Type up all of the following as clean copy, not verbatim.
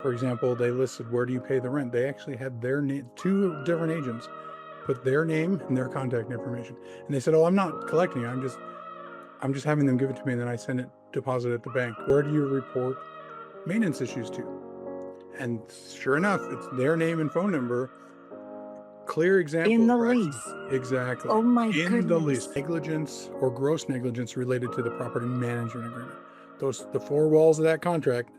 For example, they listed, where do you pay the rent? They actually had their name, two different agents put their name and their contact information. And they said, oh, I'm not collecting it. I'm just having them give it to me, and then I send it deposit at the bank. Where do you report maintenance issues to? And sure enough, it's their name and phone number. Clear example In of the practice. lease. Exactly. Oh my In the lease, goodness. negligence or gross negligence related to the property management agreement. The four walls of that contract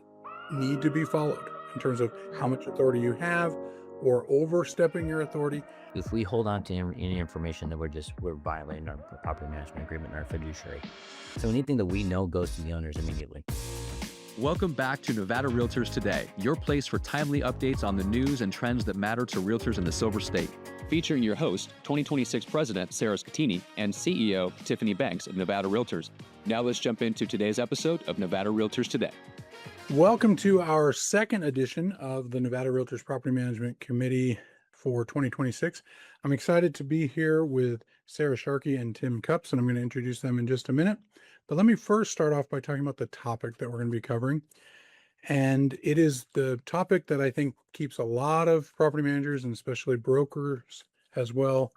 need to be followed in terms of how much authority you have or overstepping your authority. If we hold on to any information, that we're violating our property management agreement and our fiduciary. So anything that we know goes to the owners immediately. Welcome back to Nevada Realtors Today, your place for timely updates on the news and trends that matter to realtors in the Silver State. Featuring your host, 2026 President Sarah Scatini and CEO Tiffany Banks of Nevada Realtors. Now let's jump into today's episode of Nevada Realtors Today. Welcome to our second edition of the Nevada Realtors Property Management Committee for 2026. I'm excited to be here with Sarah Sharkey and Tim Cups, and I'm going to introduce them in just a minute. But let me first start off by talking about the topic that we're going to be covering. And it is the topic that I think keeps a lot of property managers and especially brokers as well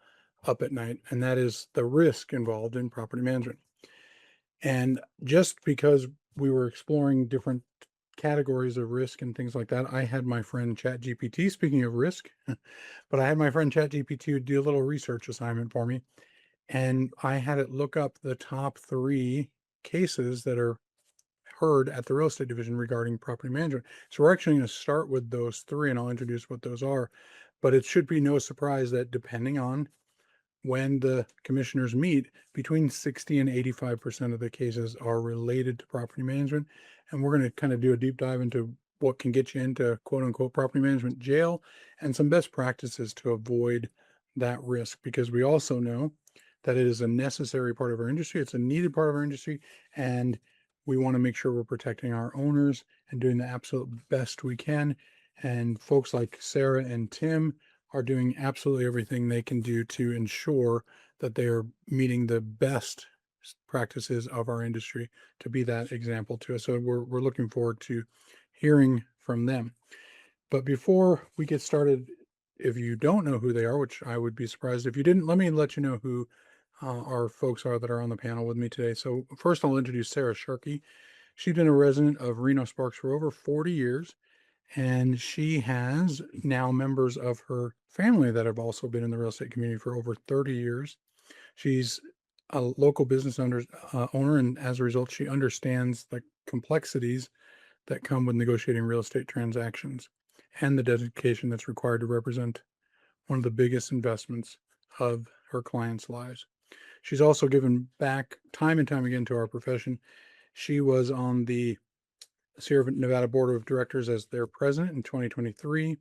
up at night, and that is the risk involved in property management. And just because we were exploring different categories of risk and things like that, I had my friend ChatGPT, speaking of risk, but I had my friend ChatGPT do a little research assignment for me. And I had it look up the top 3 cases that are heard at the real estate division regarding property management. So we're actually going to start with those 3, and I'll introduce what those are. But it should be no surprise that depending on when the commissioners meet, between 60 and 85% of the cases are related to property management. And we're going to kind of do a deep dive into what can get you into quote unquote property management jail and some best practices to avoid that risk, because we also know that it is a necessary part of our industry. It's a needed part of our industry. And we want to make sure we're protecting our owners and doing the absolute best we can. And folks like Sarah and Tim are doing absolutely everything they can do to ensure that they are meeting the best practices of our industry to be that example to us. So we're looking forward to hearing from them. But before we get started, if you don't know who they are, which I would be surprised if you didn't, let me let you know who our folks are that are on the panel with me today. So first I'll introduce Sarah Sharkey. She's been a resident of Reno Sparks for over 40 years. And she has now members of her family that have also been in the real estate community for over 30 years. She's a local business owner, and as a result, she understands the complexities that come with negotiating real estate transactions and the dedication that's required to represent one of the biggest investments of her clients' lives. She's also given back time and time again to our profession. She was on the Sierra Nevada Board of Directors as their president in 2023,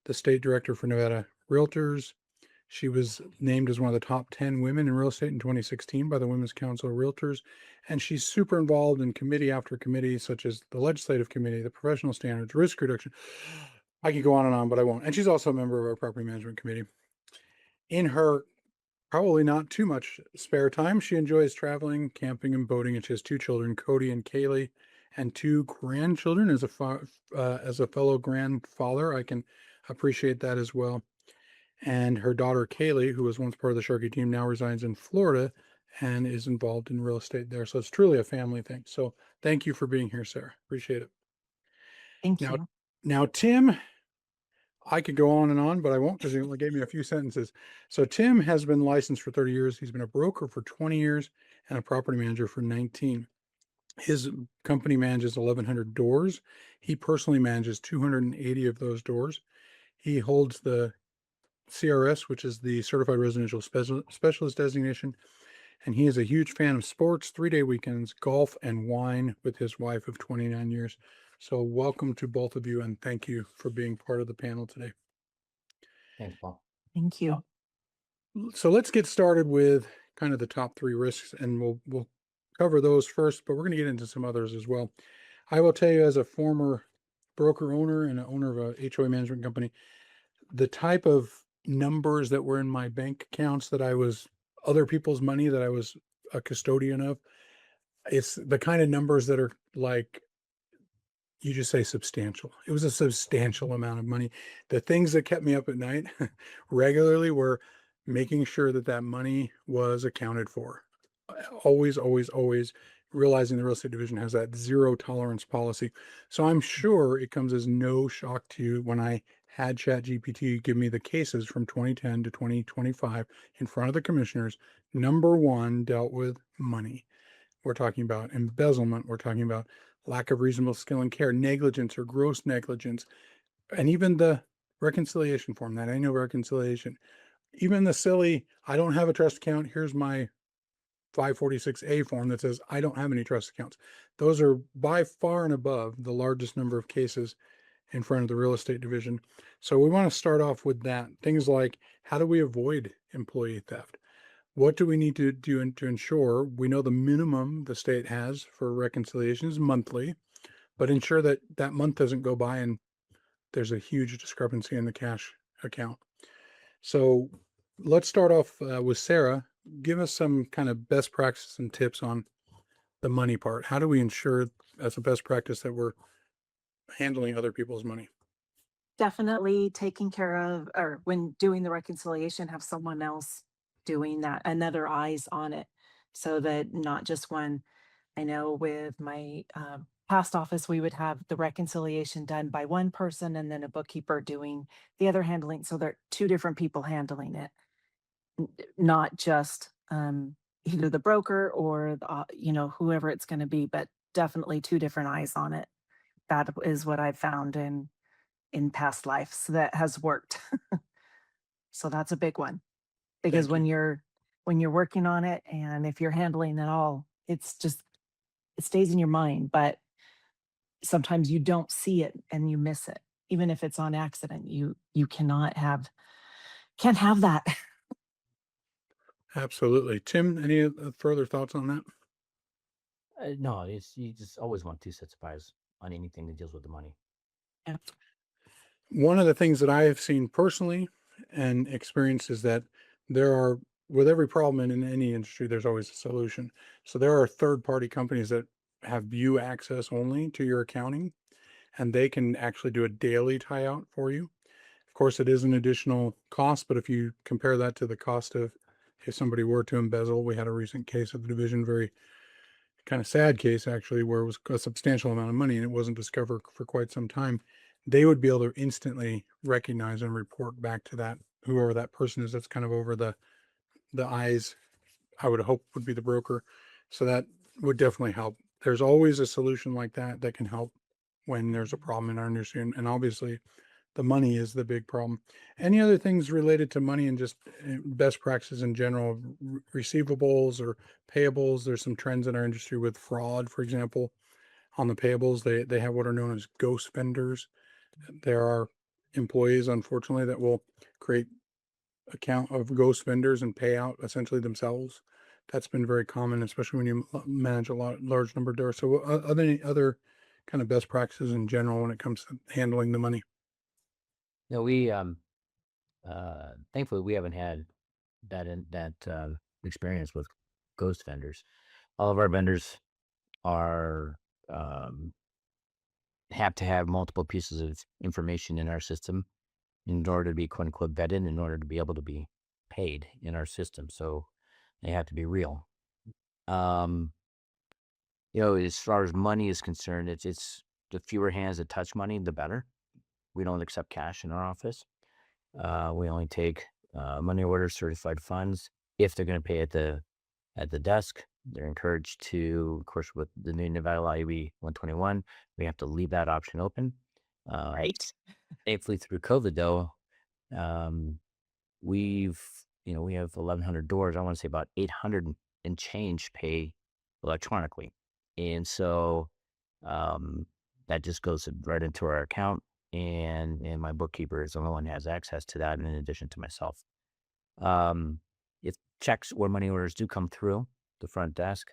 the state director for Nevada Realtors. She was named as one of the top 10 women in real estate in 2016 by the Women's Council of Realtors. And she's super involved in committee after committee, such as the legislative committee, the professional standards, risk reduction. I could go on and on, but I won't. And she's also a member of our property management committee. In her probably not too much spare time, she enjoys traveling, camping, and boating, and she has 2 children, Cody and Kaylee, and 2 grandchildren. As a fellow grandfather, I can appreciate that as well. And her daughter Kaylee, who was once part of the Sharkey team, now resides in Florida and is involved in real estate there. So it's truly a family thing. So thank you for being here, Sarah. Appreciate it. Thank Now, you. now Tim, I could go on and on, but I won't, because he only gave me a few sentences. So Tim has been licensed for 30 years. He's been a broker for 20 years and a property manager for 19. His company manages 1,100 doors. He personally manages 280 of those doors. He holds the CRS, which is the Certified Residential Specialist designation. And he is a huge fan of sports, 3-day weekends, golf, and wine with his wife of 29 years. So welcome to both of you, and thank you for being part of the panel today. Thanks, Paul. Thank you. So let's get started with kind of the top 3 risks, and we'll cover those first, but we're going to get into some others as well. I will tell you, as a former broker owner and an owner of a HOA management company, the type of numbers that were in my bank accounts that other people's money that I was a custodian of, it's the kind of numbers that are like You just say substantial. It was a substantial amount of money. The things that kept me up at night regularly were making sure that that money was accounted for. Always, always, always realizing the real estate division has that zero tolerance policy. So I'm sure it comes as no shock to you when I had ChatGPT give me the cases from 2010 to 2025 in front of the commissioners. Number one dealt with money. We're talking about embezzlement. We're talking about lack of reasonable skill and care, negligence or gross negligence, and even the reconciliation form, that annual reconciliation. Even the silly, I don't have a trust account. Here's my 546A form that says I don't have any trust accounts. Those are by far and above the largest number of cases in front of the real estate division. So we want to start off with that. Things like, how do we avoid employee theft? What do we need to do to ensure we know the minimum the state has for reconciliations monthly, but ensure that that month doesn't go by and there's a huge discrepancy in the cash account. So let's start off with Sarah. Give us some kind of best practices and tips on the money part. How do we ensure as a best practice that we're handling other people's money? Definitely taking care of, or when doing the reconciliation, have someone else doing that, another eyes on it. So that not just one, I know with my past office, we would have the reconciliation done by one person and then a bookkeeper doing the other handling. So there are two different people handling it, not just either the broker or the, whoever it's going to be, but definitely two different eyes on it. That is what I've found in past lives that has worked. So that's a big one because Thank you. when you're working on it and if you're handling it all, it's just it stays in your mind, but sometimes you don't see it and you miss it. Even if it's on accident, you can't have that. Absolutely. Tim, any further thoughts on that? No, it's you just always want two sets of eyes on anything that deals with the money. Yeah. One of the things that I have seen personally and experienced is that there are, with every problem in any industry, there's always a solution. So there are third party companies that have view access only to your accounting, and they can actually do a daily tie out for you. Of course, it is an additional cost, but if you compare that to the cost of if somebody were to embezzle, we had a recent case of the division, very kind of sad case actually, where it was a substantial amount of money and it wasn't discovered for quite some time. They would be able to instantly recognize and report back to that whoever that person is that's kind of over the eyes, I would hope would be the broker. So that would definitely help. There's always a solution like that that can help when there's a problem in our industry. And obviously the money is the big problem. Any other things related to money and just best practices in general, receivables or payables? There's some trends in our industry with fraud, for example, on the payables. They have what are known as ghost vendors. There are employees, unfortunately, that will create account of ghost vendors and pay out essentially themselves. That's been very common, especially when you manage a large number of doors. So, are there any other kind of best practices in general when it comes to handling the money? No, we thankfully we haven't had that experience with ghost vendors. All of our vendors are um, have to have multiple pieces of information in our system in order to be quote unquote vetted, in order to be able to be paid in our system. So they have to be real. Um, as far as money is concerned, it's the fewer hands that touch money, the better. We don't accept cash in our office. We only take money orders, certified funds. If they're going to pay at the desk, they're encouraged to, of course, with the new Nevada Law AB 121, we have to leave that option open. Right. Thankfully, through COVID, though, um, we've we have 1,100 doors. I want to say about 800 and change pay electronically, and so um, that just goes right into our account, and my bookkeeper is the only one who has access to that, in addition to myself. Um, if checks or money orders do come through the front desk,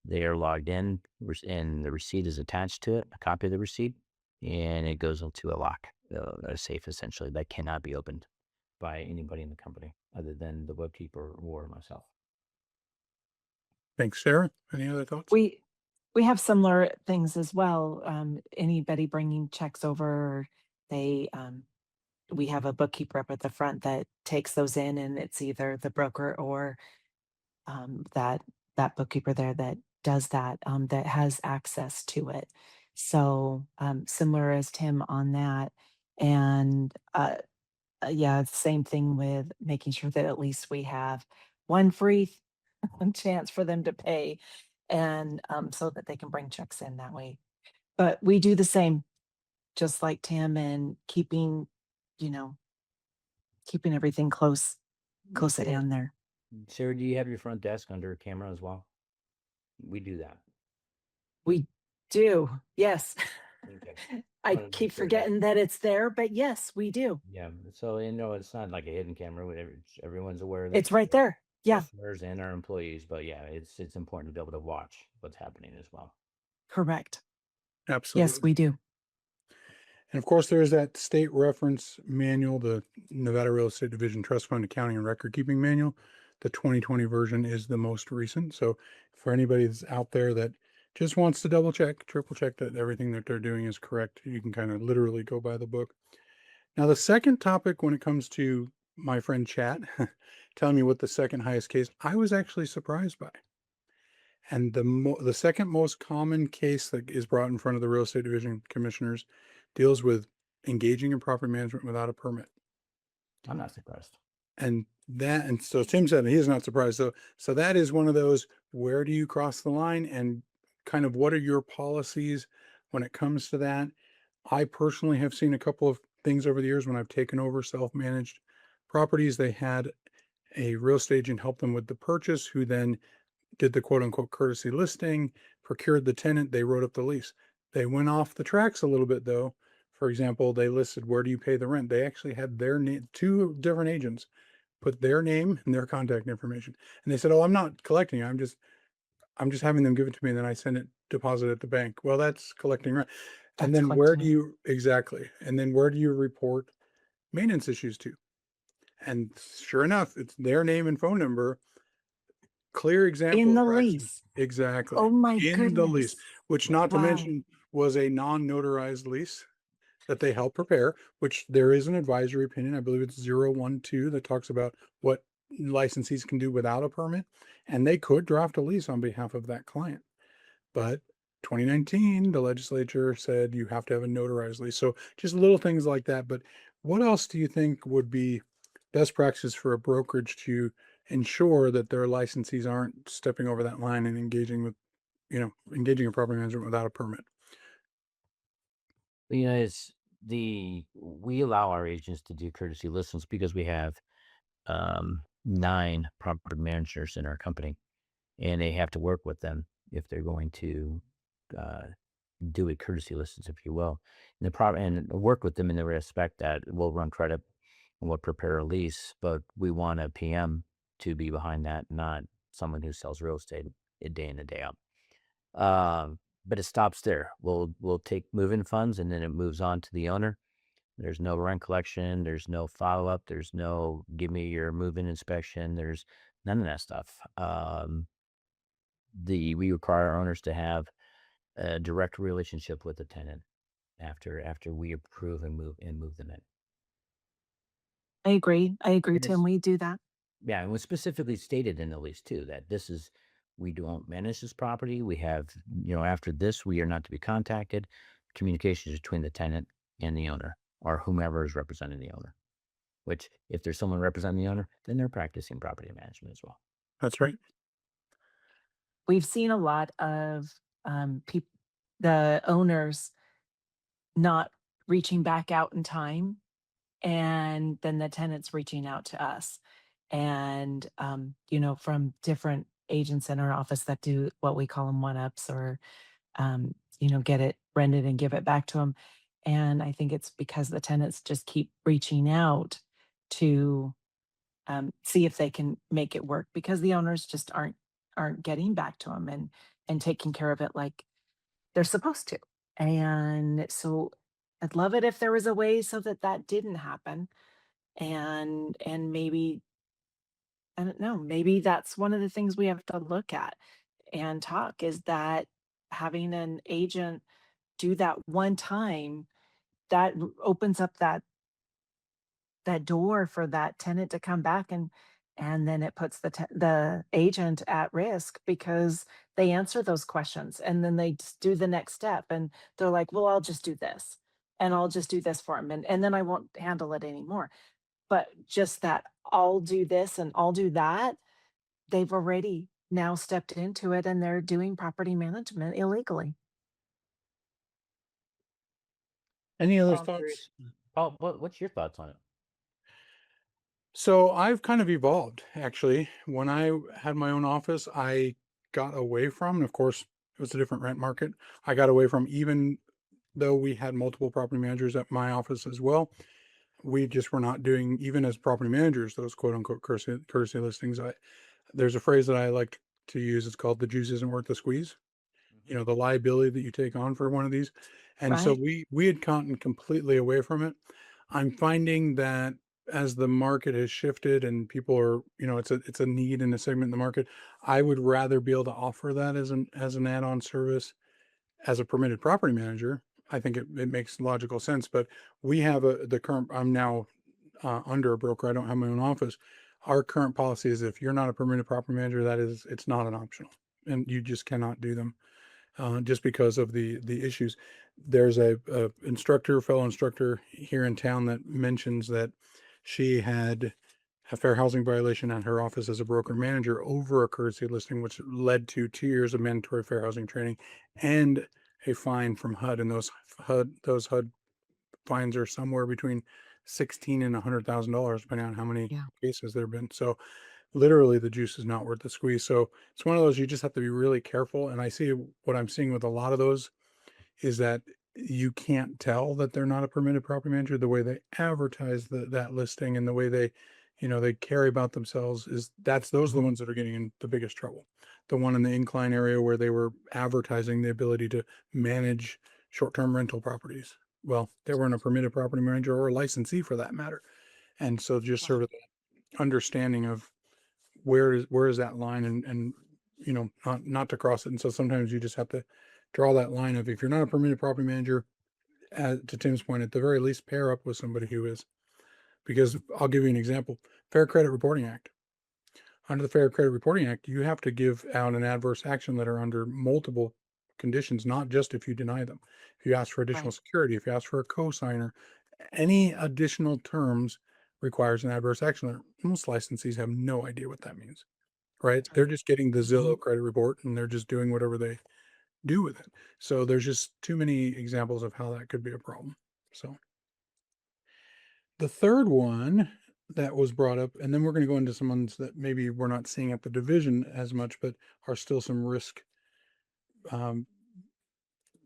they are logged in, and the receipt is attached to it, a copy of the receipt, and it goes into a lock, a safe essentially that cannot be opened by anybody in the company other than the bookkeeper or myself. Thanks, Sarah. Any other thoughts? We We have similar things as well. Anybody bringing checks over, they, we have a bookkeeper up at the front that takes those in, and it's either the broker or that bookkeeper there that does that, that has access to it. So similar as Tim on that, and yeah, it's the same thing with making sure that at least we have one free chance for them to pay, and so that they can bring checks in that way. But we do the same, just like Tim, and keeping, you know, keeping everything close at Sarah, hand there. Sarah, do you have your front desk under a camera as well? We do that. We do, yes. Okay. I Wanted to keep make sure that. forgetting that it's there, but yes, we do. Yeah. So it's not like a hidden camera. Everyone's aware that It's right there. Yeah, customers and our employees, but yeah, it's important to be able to watch what's happening as well. correct. Absolutely. Yes, we do. And of course, there is that state reference manual, the Nevada Real Estate Division Trust Fund Accounting and Record Keeping Manual. The 2020 version is the most recent. So for anybody that's out there that just wants to double check, triple check that everything that they're doing is correct, you can kind of literally go by the book. Now, the second topic when it comes to my friend Chat telling me what the second highest case, I was actually surprised by. And the second most common case that is brought in front of the real estate division commissioners deals with engaging in property management without a permit. I'm not surprised. And so Tim said he is not surprised. So that is one of those, where do you cross the line, and kind of what are your policies when it comes to that? I personally have seen a couple of things over the years when I've taken over self-managed properties. They had a real estate agent help them with the purchase, who then did the quote unquote courtesy listing, procured the tenant, they wrote up the lease. They went off the tracks a little bit though. For example, they listed, where do you pay the rent? They actually had their name, two different agents put their name and their contact information. And they said, oh, I'm not collecting. I'm just having them give it to me, and then I send it deposit at the bank. Well, that's collecting rent. And That's then where collecting do it. you exactly? And then where do you report maintenance issues to? And sure enough, it's their name and phone number. Clear example In of the practicing. lease. Exactly. Oh my In the lease, goodness. which, not to Wow. mention, was a non-notarized lease that they helped prepare, which there is an advisory opinion. I believe it's 012 that talks about what licensees can do without a permit, and they could draft a lease on behalf of that client. But 2019, the legislature said you have to have a notarized lease. So just little things like that. But what else do you think would be best practices for a brokerage to ensure that their licensees aren't stepping over that line and engaging in property management without a permit? It's we allow our agents to do courtesy listings because we have 9 property managers in our company, and they have to work with them if they're going to uh, do a courtesy listings, if you will, and work with them in the respect that we'll run credit and we'll prepare a lease, but we want a PM to be behind that, not someone who sells real estate a day in and day out. But it stops there. We'll take move-in funds, and then it moves on to the owner. There's no rent collection. There's no follow-up. There's no give me your move-in inspection. There's none of that stuff. We require our owners to have a direct relationship with the tenant after we approve and move them in. I agree. I agree, And Tim. We do that. yeah, and it was specifically stated in the lease too that we don't manage this property. We have, after this, we are not to be contacted. Communications between the tenant and the owner, or whomever is representing the owner. Which, if there's someone representing the owner, then they're practicing property management as well. That's right. We've seen a lot of the owners not reaching back out in time, and then the tenants reaching out to us. And from different agents in our office that do what we call them one-ups, or get it rented and give it back to them. And I think it's because the tenants just keep reaching out to see if they can make it work, because the owners just aren't getting back to them and taking care of it like they're supposed to. And so I'd love it if there was a way so that that didn't happen. And maybe, I don't know, maybe that's one of the things we have to look at and talk, is that having an agent do that one time, that opens up that door for that tenant to come back, and then it puts the agent at risk because they answer those questions and then they just do the next step and they're like, well, I'll just do this and I'll just do this for him, and then I won't handle it anymore. But just that I'll do this and I'll do that, they've already now stepped into it and they're doing property management illegally. Any other I'm curious. thoughts? Oh, what's your thoughts on it? So I've kind of evolved actually. When I had my own office, I got away from, and of course, it was a different rent market. I got away from, even though we had multiple property managers at my office as well. We just were not doing, even as property managers, those quote unquote courtesy listings. There's a phrase that I like to use. It's called "the juice isn't worth the squeeze." You know, the liability that you take on for one of these. And so Right. we had gotten completely away from it. I'm finding that as the market has shifted and people are, it's a need in a segment in the market, I would rather be able to offer that as an add-on service as a permitted property manager. I think it makes logical sense. But we have the current, I'm now under a broker. I don't have my own office. Our current policy is, if you're not a permitted property manager, it's not an optional, and you just cannot do them, just because of the issues. There's a fellow instructor here in town that mentions that she had a fair housing violation at her office as a broker manager over a courtesy listing, which led to 2 years of mandatory fair housing training and a fine from HUD. And those HUD fines are somewhere between 16 and $100,000, depending on how many Yeah. cases there have been. So literally the juice is not worth the squeeze. So it's one of those, you just have to be really careful. And I see what I'm seeing with a lot of those is that you can't tell that they're not a permitted property manager. The way they advertise that listing and the way they carry about themselves, those are the ones that are getting in the biggest trouble. The one in the incline area where they were advertising the ability to manage short-term rental properties. Well, they weren't a permitted property manager or a licensee for that matter. And so just sort of the understanding of where is that line, and not to cross it. And so sometimes you just have to draw that line of, if you're not a permitted property manager, to Tim's point, at the very least pair up with somebody who is. Because I'll give you an example. Fair Credit Reporting Act. Under the Fair Credit Reporting Act, you have to give out an adverse action letter under multiple conditions, not just if you deny them. If you ask for additional Right. security, if you ask for a cosigner, any additional terms requires an adverse action letter. Most licensees have no idea what that means, right? They're just getting the Zillow credit report and they're just doing whatever they do with it. So there's just too many examples of how that could be a problem. So the third one that was brought up, and then we're going to go into some ones that maybe we're not seeing at the division as much, but are still some risk um,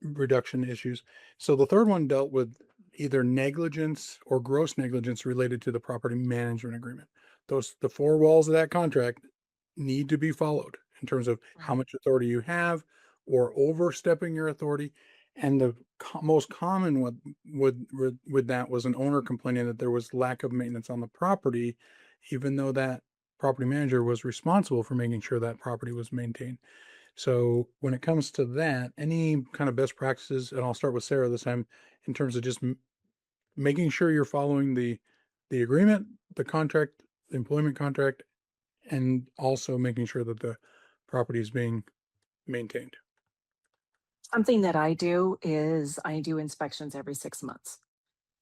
reduction issues. So the third one dealt with either negligence or gross negligence related to the property management agreement. The four walls of that contract need to be followed in terms of how Right. much authority you have or overstepping your authority. And the most common with that was an owner complaining that there was lack of maintenance on the property, even though that property manager was responsible for making sure that property was maintained. So when it comes to that, any kind of best practices, and I'll start with Sarah this time, in terms of just making sure you're following the agreement, the contract, the employment contract, and also making sure that the property is being maintained. Something that I do is I do inspections every 6 months.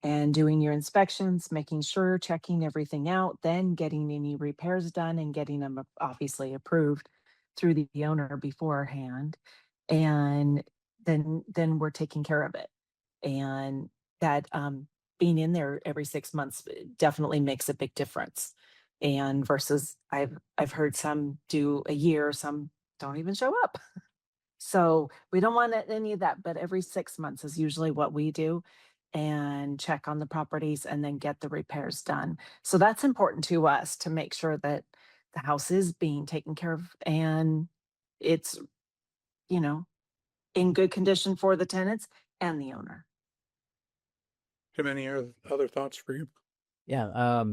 And doing your inspections, making sure, checking everything out, then getting any repairs done and getting them obviously approved through the owner beforehand. And then we're taking care of it. And that being in there every 6 months definitely makes a big difference. And versus I've heard some do a year, some don't even show up. So we don't want any of that, but every 6 months is usually what we do, and check on the properties and then get the repairs done. So that's important to us to make sure that the house is being taken care of and it's, you know, in good condition for the tenants and the owner. Tim, any other thoughts for you? Yeah,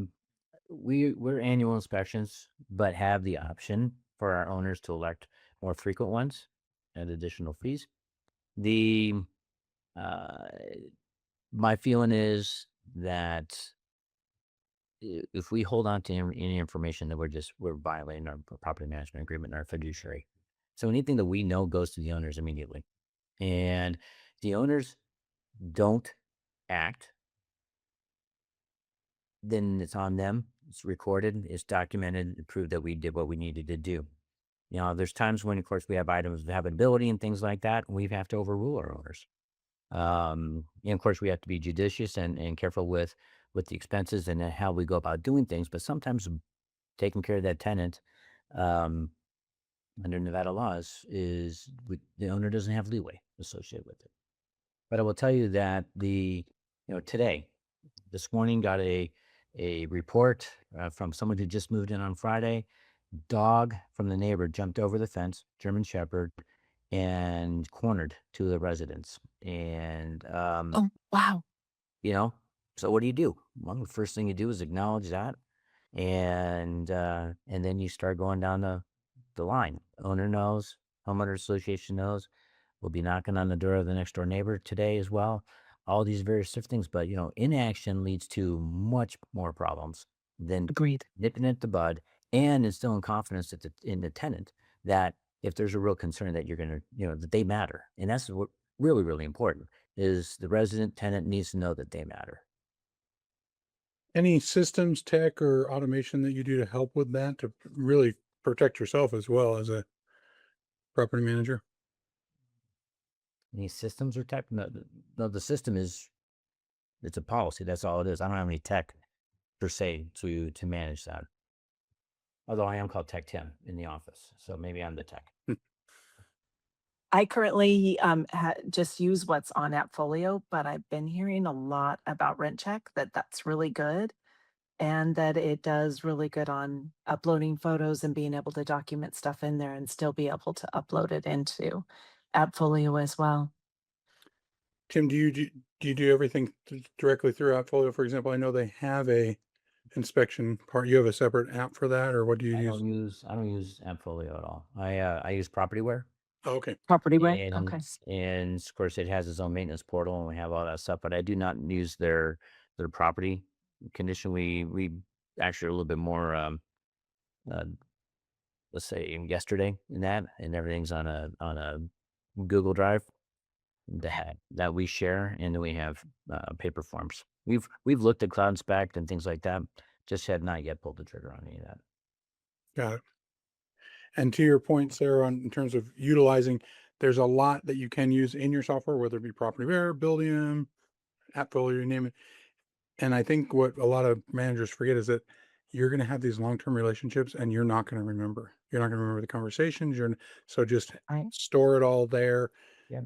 we're annual inspections, but have the option for our owners to elect more frequent ones at additional fees. The uh, my feeling is that if we hold on to any information that we're violating our property management agreement and our fiduciary. So anything that we know goes to the owners immediately. And the owners don't act, then it's on them. It's recorded, it's documented, and proved that we did what we needed to do. There's times when, of course, we have items of habitability and things like that, and we have to overrule our owners. And of course, we have to be judicious and careful with the expenses and how we go about doing things. But sometimes taking care of that tenant um, under Nevada laws the owner doesn't have leeway associated with it. But I will tell you that today, this morning, got a report from someone who just moved in on Friday. Dog from the neighbor jumped over the fence, German Shepherd, and cornered two of the residents. And Oh, wow. you know, so what do you do? Well, the first thing you do is acknowledge that, and then you start going down the line. Owner knows, homeowner association knows. We'll be knocking on the door of the next door neighbor today as well. All these various different things, but inaction leads to much more problems than Agreed. nipping at the bud and instilling confidence in the tenant that if there's a real concern that you're gonna, that they matter, and that's what really really important is the resident tenant needs to know that they matter. Any systems, tech, or automation that you do to help with that to really protect yourself as well as a property manager? Any systems or tech? No, no, the system it's a policy. That's all it is. I don't have any tech per se to manage that. Although I am called Tech Tim in the office, so maybe I'm the tech. I currently just use what's on Appfolio, but I've been hearing a lot about Rent Check that that's really good and that it does really good on uploading photos and being able to document stuff in there and still be able to upload it into Appfolio as well. Tim, do you do everything directly through Appfolio? For example, I know they have a inspection part. You have a separate app for that, or what do you use? I don't use Appfolio at all. I use Propertyware, Oh, okay. Property rent? and Okay. and of course it has its own maintenance portal, and we have all that stuff. But I do not use their property condition. We actually are a little bit more uh, let's say yesterday in that, and everything's on a Google Drive that we share, and then we have paper forms. We've looked at Cloud Inspect and things like that, just had not yet pulled the trigger on any of that. Got it. And to your point, Sarah, in terms of utilizing, there's a lot that you can use in your software, whether it be Propertyware, Buildium, Appfolio, you name it. And I think what a lot of managers forget is that you're going to have these long-term relationships and you're not going to remember. You're not going to remember the conversations. So just Right. store it all there. Yeah.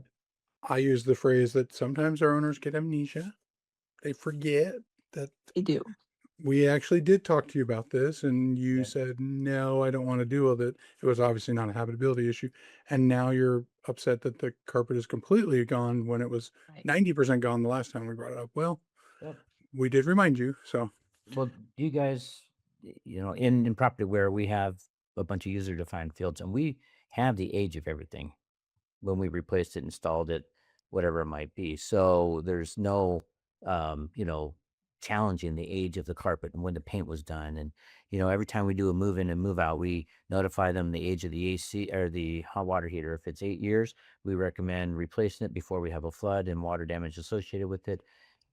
I use the phrase that sometimes our owners get amnesia. They forget that They do. we actually did talk to you about this and you Yeah. said, no, I don't want to deal with it. It was obviously not a habitability issue. And now you're upset that the carpet is completely gone when it was Right. 90% gone the last time we brought it up. Well, Yep. we did remind you. So Well, you guys, in property where we have a bunch of user defined fields, and we have the age of everything when we replaced it, installed it, whatever it might be. So there's no, challenging the age of the carpet and when the paint was done. And, every time we do a move in and move out, we notify them the age of the AC or the hot water heater. If it's 8 years, we recommend replacing it before we have a flood and water damage associated with it.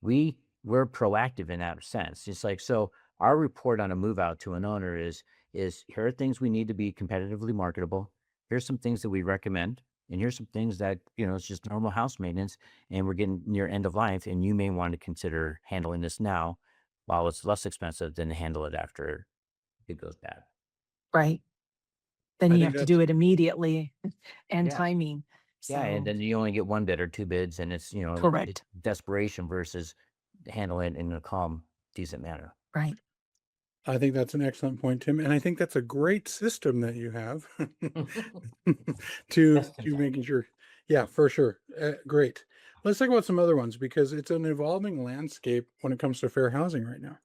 We're proactive in that sense. It's like, so our report on a move out to an owner is here are things we need to be competitively marketable. Here's some things that we recommend. And here's some things that, it's just normal house maintenance and we're getting near end of life. And you may want to consider handling this now while it's less expensive than to handle it after it goes bad. Right. Then I you think have to that's, do it immediately and Yeah. timing. Yeah. And So, then you only get one bid or two bids and it's, it's correct. desperation versus handling it in a calm, decent manner. Right. I think that's an excellent point, Tim. And I think that's a great system that you have to Best in making sure. Yeah, for sure. Great. Let's talk about some other ones because it's an evolving landscape when it comes to fair housing right now.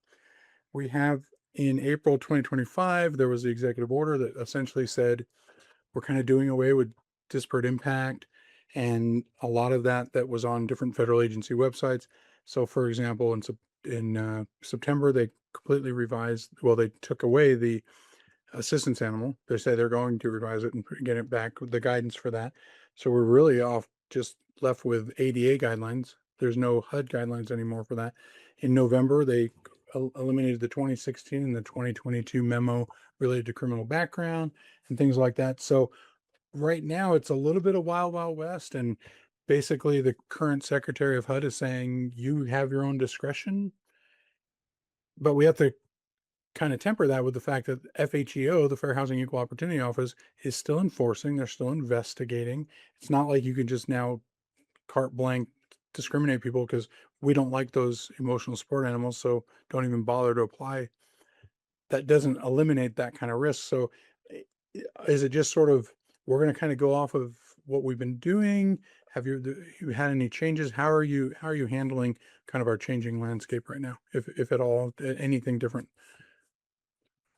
We have in April 2025, there was the executive order that essentially said we're kind of doing away with disparate impact. and a lot of that was on different federal agency websites. So, for example, in September, they completely revised. Well, they took away the assistance animal. They say they're going to revise it and get it back with the guidance for that. So we're really off, just left with ADA guidelines. There's no HUD guidelines anymore for that. In November, they eliminated the 2016 and the 2022 memo related to criminal background and things like that. So right now it's a little bit of wild, wild west. And basically the current secretary of HUD is saying you have your own discretion, but we have to kind of temper that with the fact that FHEO, the Fair Housing Equal Opportunity Office, is still enforcing, they're still investigating. It's not like you can just now carte blanche discriminate people because we don't like those emotional support animals, so don't even bother to apply. That doesn't eliminate that kind of risk. So is it just sort of, we're going to kind of go off of what we've been doing? Have you had any changes? How are you handling kind of our changing landscape right now, if at all, anything different?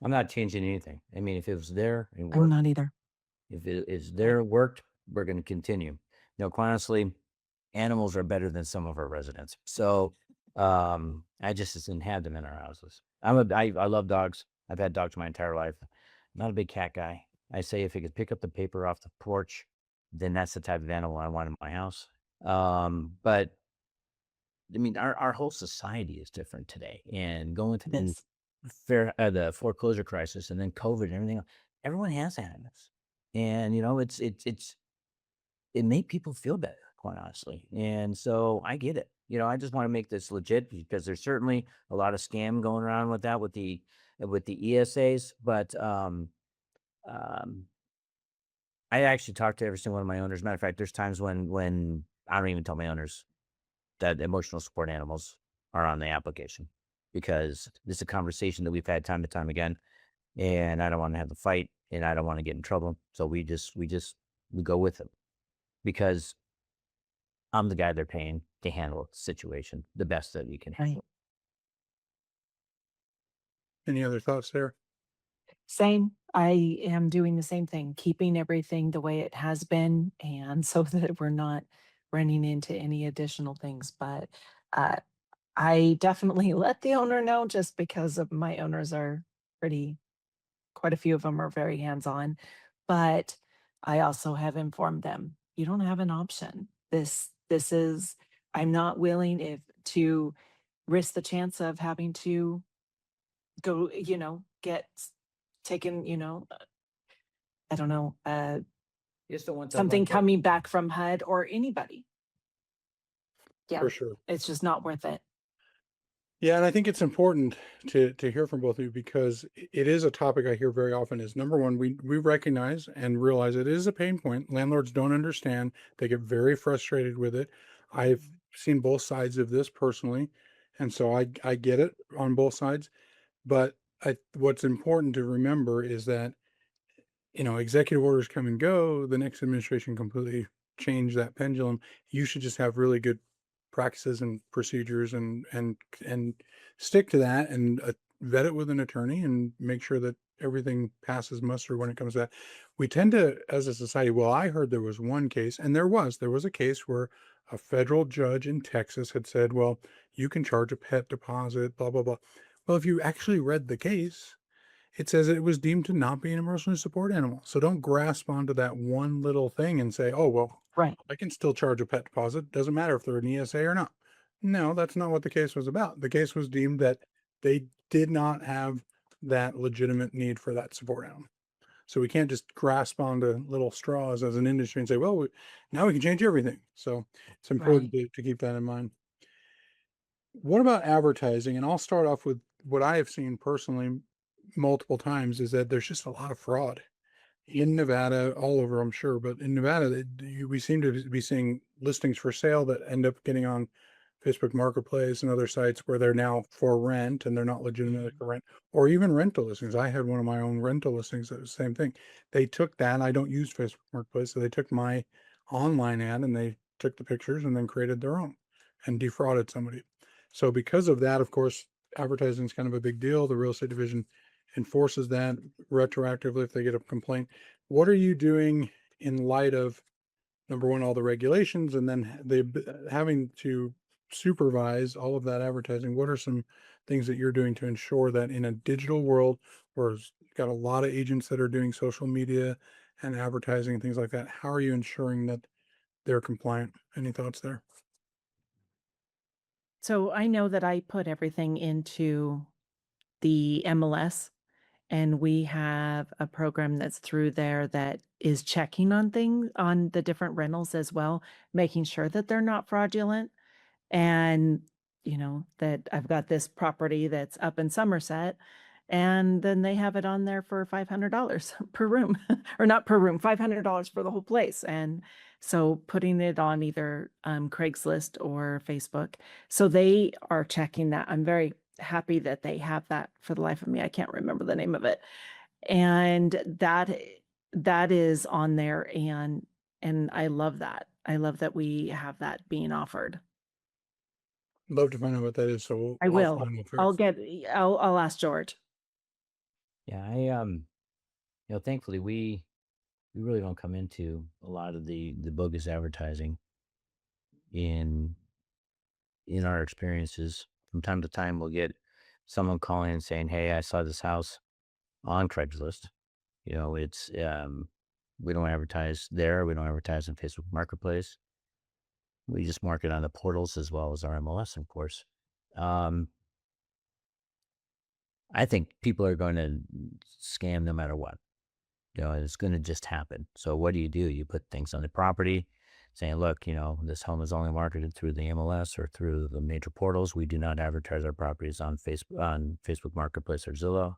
I'm not changing anything. I mean, if it was there and I'm worked, not either. if it is there, worked, we're going to continue. Quite honestly, animals are better than some of our residents. So I just didn't have them in our houses. I love dogs. I've had dogs my entire life. Not a big cat guy. I say if it could pick up the paper off the porch, then that's the type of animal I want in my house. But I mean, our whole society is different today, and going It through is. the foreclosure crisis and then COVID and everything else, everyone has animals, and it made people feel better, quite honestly. And so I get it. I just want to make this legit because there's certainly a lot of scam going around with that with the ESAs. But I actually talk to every single one of my owners. Matter of fact, there's times when I don't even tell my owners that emotional support animals are on the application because this is a conversation that we've had time and time again, and I don't want to have the fight and I don't want to get in trouble. So we go with it because I'm the guy they're paying to handle the situation the best that you can Right. handle. Any other thoughts there? Same. I am doing the same thing, keeping everything the way it has been, and so that we're not running into any additional things. But uh, I definitely let the owner know just because of my owners are pretty, quite a few of them are very hands on. But I also have informed them, you don't have an option. This is, I'm not willing if to risk the chance of having to go, get taken, I don't know, Just don't want the something fun part. coming back from HUD or anybody. Yeah, For sure. it's just not worth it. Yeah, and I think it's important to hear from both of you because it is a topic I hear very often. Is number one, we recognize and realize it is a pain point. Landlords don't understand. They get very frustrated with it. I've seen both sides of this personally, and so I get it on both sides. But what's important to remember is that executive orders come and go. The next administration completely changed that pendulum. You should just have really good practices and procedures and stick to that and vet it with an attorney and make sure that everything passes muster when it comes to that. We tend to, as a society, well, I heard there was one case, and there was a case where a federal judge in Texas had said, well, you can charge a pet deposit, blah, blah, blah. Well, if you actually read the case, it says it was deemed to not be an emotional support animal. So don't grasp onto that one little thing and say, oh, well, Right. I can still charge a pet deposit. Doesn't matter if they're an ESA or not. No, that's not what the case was about. The case was deemed that they did not have that legitimate need for that support animal. So we can't just grasp onto little straws as an industry and say, well, now we can change everything. So it's important Right. to keep that in mind. What about advertising? And I'll start off with what I have seen personally multiple times is that there's just a lot of fraud in Nevada, all over, I'm sure, but in Nevada, we seem to be seeing listings for sale that end up getting on Facebook Marketplace and other sites where they're now for rent and they're not legitimately for rent, or even rental listings. I had one of my own rental listings that was the same thing. They took that. I don't use Facebook Marketplace, so they took my online ad and they took the pictures and then created their own and defrauded somebody. So because of that, of course, advertising is kind of a big deal. The real estate division enforces that retroactively if they get a complaint. What are you doing in light of number one, all the regulations, and then having to supervise all of that advertising. What are some things that you're doing to ensure that in a digital world where it's got a lot of agents that are doing social media and advertising and things like that, how are you ensuring that they're compliant? Any thoughts there? So I know that I put everything into the MLS, and we have a program that's through there that is checking on things on the different rentals as well, making sure that they're not fraudulent. And, that I've got this property that's up in Somerset, and then they have it on there for $500 per room, or not per room, $500 for the whole place. And so putting it on either Craigslist or Facebook. So they are checking that. I'm very happy that they have that. For the life of me, I can't remember the name of it. And that is on there, and I love that. I love that we have that being offered. Love to find out what that is. So I will. offline we'll figure. I'll ask George. Yeah, thankfully we really don't come into a lot of the bogus advertising in our experiences. From time to time, we'll get someone calling and saying, "Hey, I saw this house on Craigslist." It's we don't advertise there. We don't advertise in Facebook Marketplace. We just market on the portals as well as our MLS, of course. Um, I think people are going to scam no matter what. It's going to just happen. So what do? You put things on the property saying, look, this home is only marketed through the MLS or through the major portals. We do not advertise our properties on Facebook Marketplace or Zillow.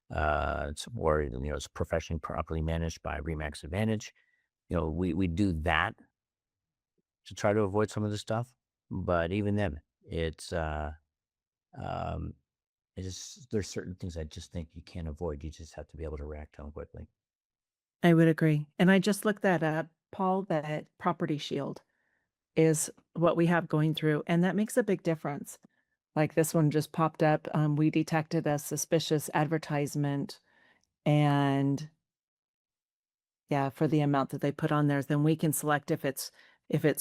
It's professionally properly managed by Remax Advantage. We do that to try to avoid some of this stuff. But even then, it's um, there's certain things I just think you can't avoid. You just have to be able to react to them quickly. I would agree. And I just looked that up, Paul, that Property Shield is what we have going through, and that makes a big difference. Like this one just popped up. We detected a suspicious advertisement, and yeah, for the amount that they put on there, then we can select if it's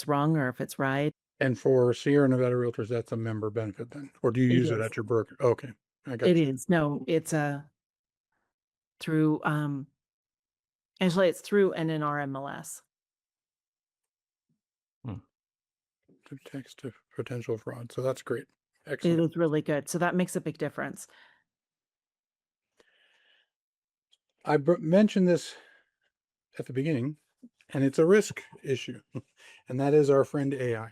wrong or if it's right. And for Sierra Nevada Realtors, that's a member benefit then, or do you It use it is. at your broker? Okay, I got It you. is. No, it's through actually it's through NNR MLS. To text to potential fraud. So that's great. It Excellent. is really good. So that makes a big difference. I mentioned this at the beginning, and it's a risk issue, and that is our friend AI.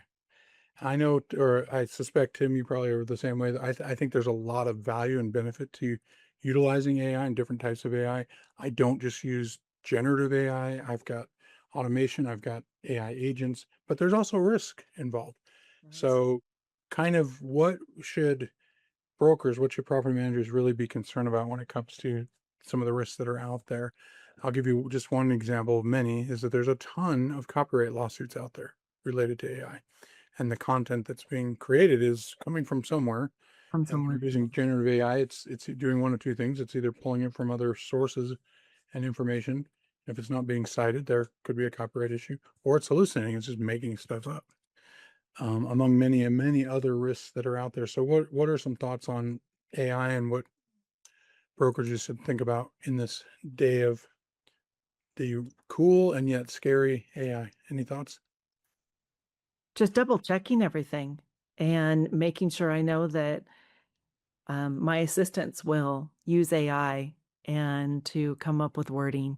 I know, or I suspect, Tim, you probably are the same way. I think there's a lot of value and benefit to utilizing AI and different types of AI. I don't just use generative AI. I've got automation, I've got AI agents, but there's also risk involved. So kind of what should property managers really be concerned about when it comes to some of the risks that are out there? I'll give you just one example of many, is that there's a ton of copyright lawsuits out there related to AI. And the content that's being created is coming from somewhere. From And when somewhere. you're using generative AI, it's doing one of two things. It's either pulling it from other sources and information. If it's not being cited, there could be a copyright issue, or it's hallucinating. It's just making stuff up. Among many and many other risks that are out there. So what are some thoughts on AI and what brokerages should think about in this day of the cool and yet scary AI? Any thoughts? Just double checking everything and making sure I know that my assistants will use AI and to come up with wording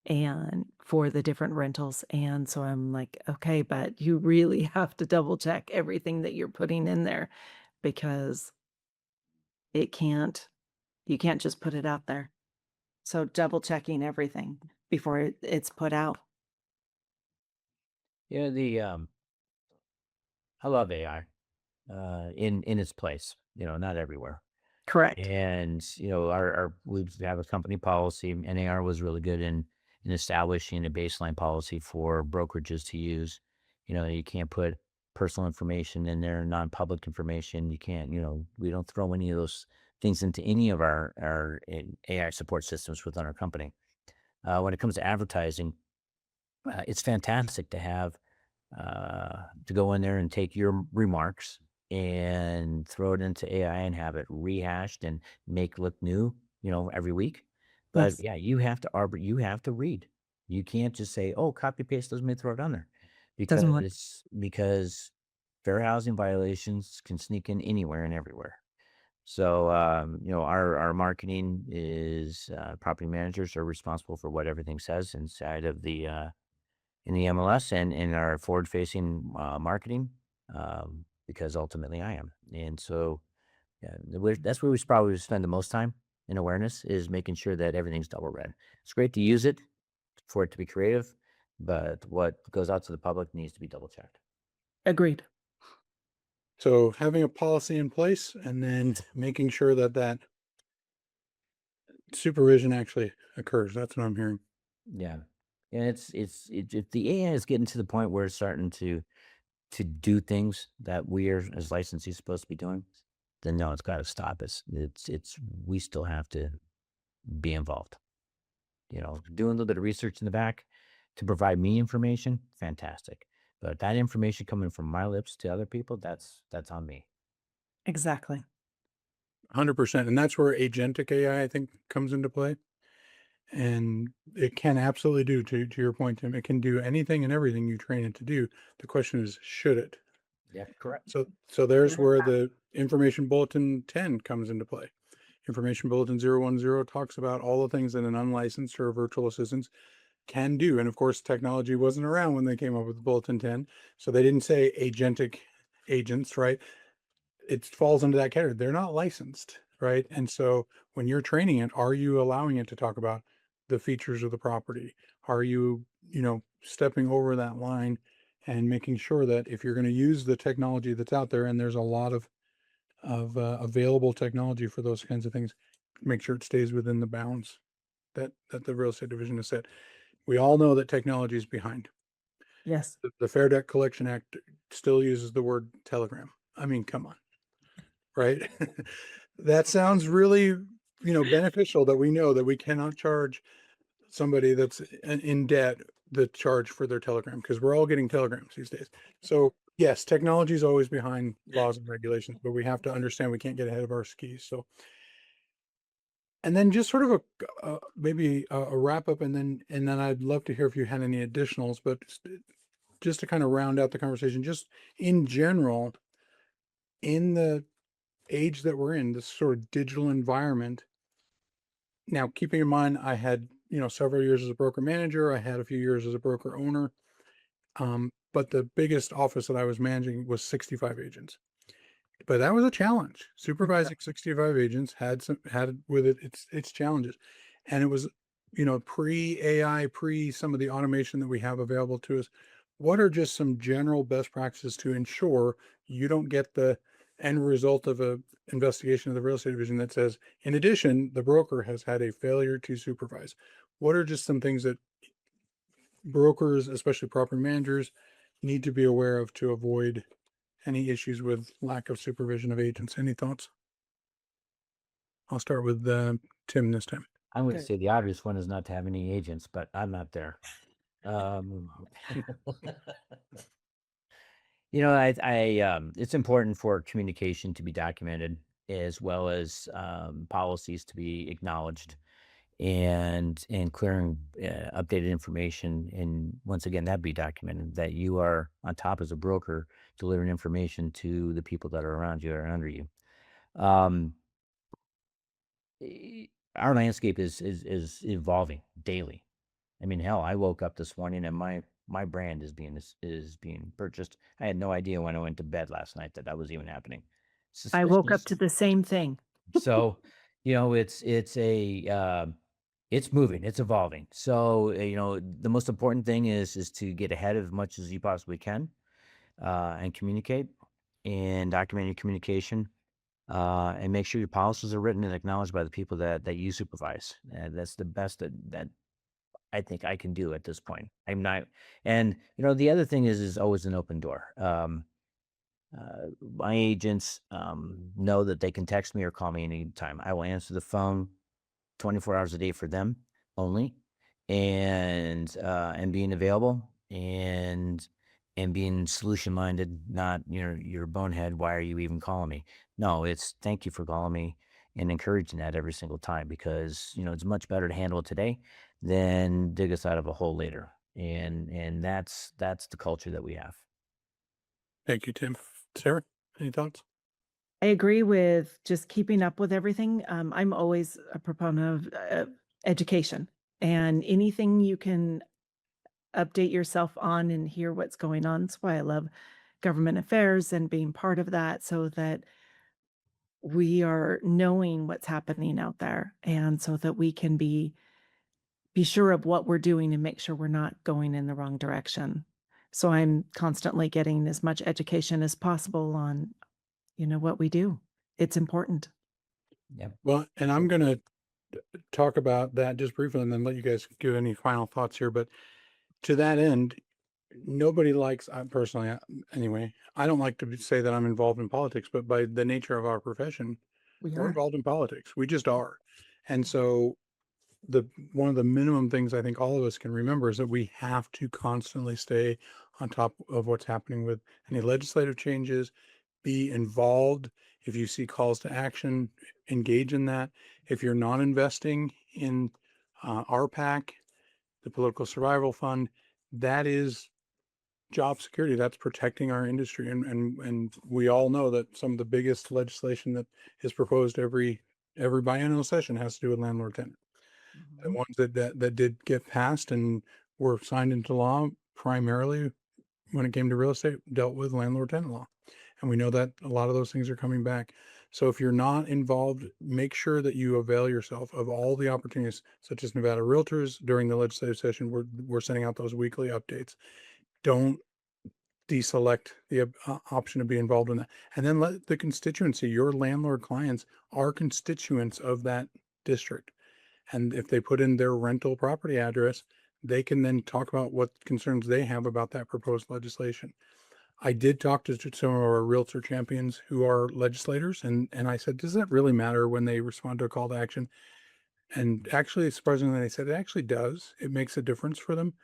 and for the different rentals. And so I'm like, okay, but you really have to double check everything that you're putting in there, because it can't, you can't just put it out there. So double checking everything before it's put out. Yeah, I love AI in its place. Not everywhere. Correct. And our we have a company policy. NAR was really good in establishing a baseline policy for brokerages to use. You can't put personal information in there, non-public information. You can't. We don't throw any of those things into any of our AI support systems within our company. When it comes to advertising, it's fantastic to have to go in there and take your remarks and throw it into AI and have it rehashed and make look new, every week. But Yes. yeah, you have to read. You can't just say, "Oh, copy paste, let me throw it on there," Doesn't work. because fair housing violations can sneak in anywhere and everywhere. So, our marketing is property managers are responsible for what everything says inside of the in the MLS and in our forward facing marketing, because ultimately I am. And so, yeah, that's where we probably spend the most time in awareness, is making sure that everything's double read. It's great to use it for it to be creative, but what goes out to the public needs to be double checked. Agreed. So having a policy in place and then making sure that that supervision actually occurs. That's what I'm hearing. Yeah. And if the AI is getting to the point where it's starting to do things that we are as licensees supposed to be doing, then no, it's got to stop. It's we still have to be involved. Doing a little bit of research in the back to provide me information, fantastic. But that information coming from my lips to other people, that's on me. Exactly. 100%. And that's where agentic AI, I think, comes into play. And it can absolutely do, to your point, Tim, it can do anything and everything you train it to do. The question is, should it? Yeah, correct. So there's where the information bulletin 10 comes into play. Information bulletin 010 talks about all the things that an unlicensed or virtual assistant can do. And of course, technology wasn't around when they came up with bulletin 10. So they didn't say agentic agents, right? It falls into that category. They're not licensed, right? And so when you're training it, are you allowing it to talk about the features of the property? Are you, stepping over that line and making sure that if you're going to use the technology that's out there, and there's a lot of available technology for those kinds of things, make sure it stays within the bounds that the real estate division has set. We all know that technology is behind. Yes. The Fair Debt Collection Act still uses the word telegram. I mean, come on, right? That sounds really, beneficial, that we know that we cannot charge somebody that's in debt the charge for their telegram, because we're all getting telegrams these days. So yes, technology is always behind laws and regulations, but we have to understand we can't get ahead of our skis. So, and then just sort of maybe a wrap up, and then I'd love to hear if you had any additionals, but just to kind of round out the conversation, just in general, in the age that we're in, this sort of digital environment. Now, keeping in mind, I had, several years as a broker manager, I had a few years as a broker owner. But the biggest office that I was managing was 65 agents. But that was a challenge. Supervising 65 agents had with it its challenges. And it was, pre AI, pre some of the automation that we have available to us. What are just some general best practices to ensure you don't get the end result of a investigation of the real estate division that says, in addition, the broker has had a failure to supervise? What are just some things that brokers, especially property managers, need to be aware of to avoid any issues with lack of supervision of agents? Any thoughts? I'll start with Tim this time. I'm going to Okay. say the obvious one is not to have any agents, but I'm not there. Um, it's important for communication to be documented, as well as policies to be acknowledged, and clearing updated information. And once again, that be documented, that you are on top as a broker, delivering information to the people that are around you or under you. Um, e- our landscape is evolving daily. I mean, hell, I woke up this morning and my brand is being purchased. I had no idea when I went to bed last night that was even happening. I woke up Suspicious. to the same thing. So, it's moving, it's evolving. So, the most important thing is to get ahead of as much as you possibly can, and communicate and document your communication, and make sure your policies are written and acknowledged by the people that you supervise. That's the best that I think I can do at this point. I'm not, and the other thing is always an open door. My agents know that they can text me or call me anytime. I will answer the phone 24 hours a day for them only. and being available and being solution minded, not your bonehead. Why are you even calling me? No, it's thank you for calling me and encouraging that every single time because it's much better to handle it today than dig us out of a hole later. And that's the culture that we have. Thank you, Tim. Sarah, any thoughts? I agree with just keeping up with everything. I'm always a proponent of education, and anything you can update yourself on and hear what's going on. That's why I love government affairs and being part of that so that we are knowing what's happening out there and so that we can be sure of what we're doing and make sure we're not going in the wrong direction. So I'm constantly getting as much education as possible on, what we do. It's important. Yep. Well, and I'm going to talk about that just briefly and then let you guys give any final thoughts here. But to that end, nobody likes, I personally, anyway, I don't like to say that I'm involved in politics, but by the nature of our profession, We we're are. involved in politics. We just are. And so the one of the minimum things I think all of us can remember is that we have to constantly stay on top of what's happening with any legislative changes, be involved. If you see calls to action, engage in that. If you're not investing in RPAC, the Political Survival Fund, that is job security. That's protecting our industry. And we all know that some of the biggest legislation that is proposed every biennial session has to do with landlord tenant. The ones that did get passed and were signed into law primarily when it came to real estate dealt with landlord tenant law. And we know that a lot of those things are coming back. So if you're not involved, make sure that you avail yourself of all the opportunities, such as Nevada Realtors during the legislative session. We're sending out those weekly updates. Don't deselect the option to be involved in that. And then let the constituency, your landlord clients, are constituents of that district. And if they put in their rental property address, they can then talk about what concerns they have about that proposed legislation. I did talk to some of our realtor champions who are legislators, and I said, does that really matter when they respond to a call to action? And actually, surprisingly, they said it actually does. It makes a difference for them.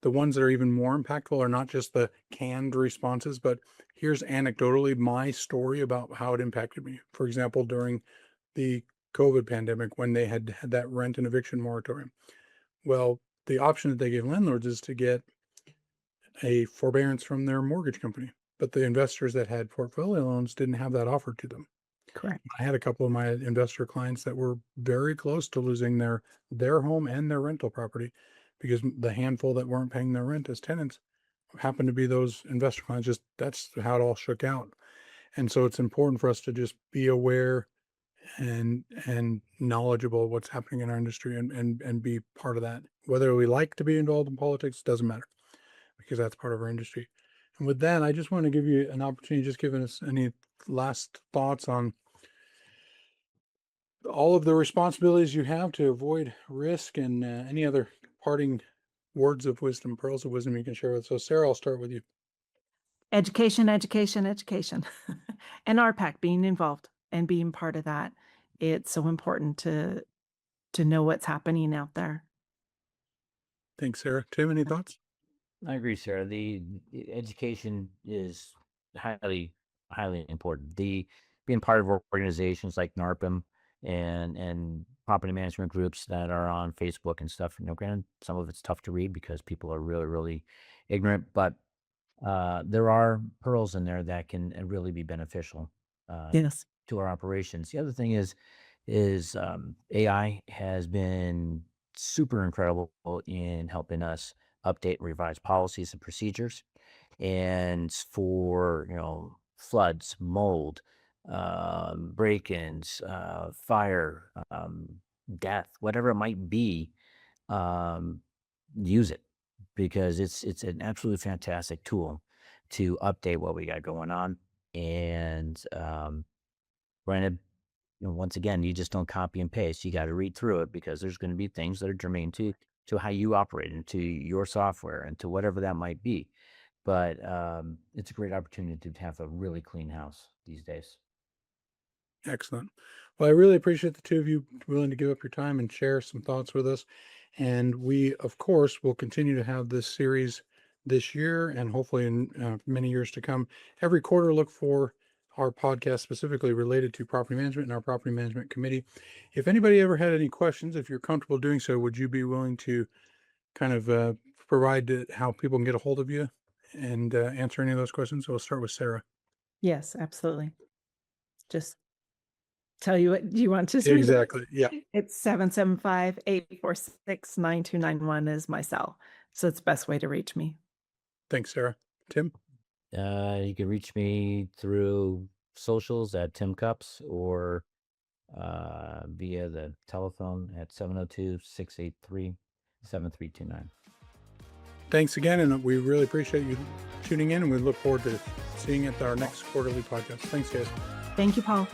The ones that are even more impactful are not just the canned responses, but here's anecdotally my story about how it impacted me. For example, during the COVID pandemic, when they had that rent and eviction moratorium. Well, the option that they gave landlords is to get a forbearance from their mortgage company. But the investors that had portfolio loans didn't have that offered to them. Correct. I had a couple of my investor clients that were very close to losing their home and their rental property because the handful that weren't paying their rent as tenants happened to be those investor clients. Just that's how it all shook out. And so it's important for us to just be aware and knowledgeable of what's happening in our industry and be part of that. Whether we like to be involved in politics doesn't matter because that's part of our industry. And with that, I just want to give you an opportunity, just giving us any last thoughts on all of the responsibilities you have to avoid risk and any other parting words of wisdom, pearls of wisdom you can share with us. So Sarah, I'll start with you. Education, education, education. And RPAC being involved and being part of that. It's so important to know what's happening out there. Thanks, Sarah. Tim, any thoughts? I agree, Sarah. The education is highly, highly important. The being part of organizations like NARPM and property management groups that are on Facebook and stuff. Granted, some of it's tough to read because people are really, really ignorant, but there are pearls in there that can really be beneficial Yes. to our operations. The other thing is AI has been super incredible in helping us update and revise policies and procedures. And for floods, mold, break-ins, fire, death, whatever it might be, um, use it because it's an absolutely fantastic tool to update what we got going on. And granted, once again, you just don't copy and paste. You got to read through it because there's going to be things that are germane to how you operate and to your software and to whatever that might be. But it's a great opportunity to have a really clean house these days. Excellent. Well, I really appreciate the two of you willing to give up your time and share some thoughts with us. And we, of course, will continue to have this series this year and hopefully in many years to come. Every quarter, look for our podcast specifically related to property management and our property management committee. If anybody ever had any questions, if you're comfortable doing so, would you be willing to kind of provide how people can get a hold of you and answer any of those questions? So we'll start with Sarah. Yes, absolutely. Just tell you what you want to read. Exactly. Yeah. It's 775-846-9291 is my cell. So it's the best way to reach me. Thanks, Sarah. Tim? You can reach me through socials at Tim Cups or via the telephone at 702-683-7329. Thanks again, and we really appreciate you tuning in, and we look forward to seeing you at our next quarterly podcast. Thanks, guys. Thank you, Paul.